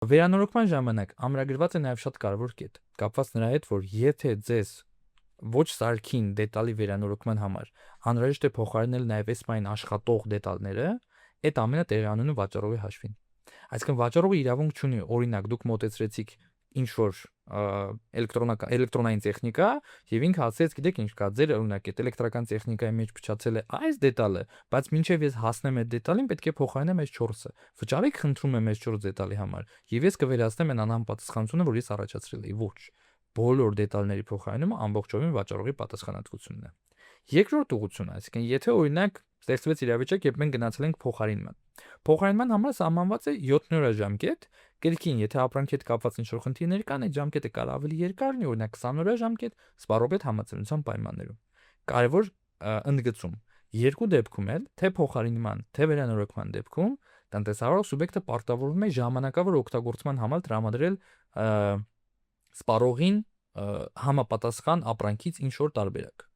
Վերանորոգման ժամանակ ամրագրված է նաև շատ կարևոր կետ, կապված նրա հետ, որ եթե ձեզ ոչ սարքին դետալի վերանորոգման համար անհրաժեշտ է փոխարինել նաև էսմային աշխատող դետալները, այդ ամենը տեղի ունենում վաճառողի հաշվին։ Այսինքն վաճառողը իրավունք չունի, օրինակ դուք մոտեցրեցիք ինչ-որ էլեկտրոնային տեխնիկա եւ ինքը ասեց, գիտեք ինչ կա, ձեր օրինակ այդ էլեկտրական տեխնիկայի մեջ փչացել է այս դետալը, բայց մինչեւ ես հասնեմ այդ դետալին, պետք է փոխարինեմ այս 4-ը։ Վճարեք, խնդրում եմ այս 4 դետալի համար եւ ես կվերացնեմ այն անհամապատասխանությունը, որ ես առաջացրել էի։ Ոչ։ Բոլոր դետալների փոխարինումը ամբողջովին վաճառողի պատասխանատվությունն է։ Երկրորդ ուղղությունը, այսինքն եթե օրինակ ստեղծվեց իրավիճակ, երբ մենք գնացել ենք փոխարինման։ Փոխարինման համար սահմանված է 7 օրյա ժամկետ, կերկին, եթե ապրանքի հետ կապված ինչ-որ խնդիրներ կան, այդ ժամկետը կարող ավելի երկար լինի, օրինակ 20 օրյա ժամկետ, սպառողի հետ համաձայնության պայմաններում։ Կարևոր ընդգծում. երկու դեպքում էլ, թե փոխարինման, թե վերանորոգման դեպքում, տնտեսավարող սուբյեկտը պարտավորվում է ժամանակավոր օգտագործման համար տրամադրել սպառողին համապատասխան ապրանքից ինչ-որ տարբերակ։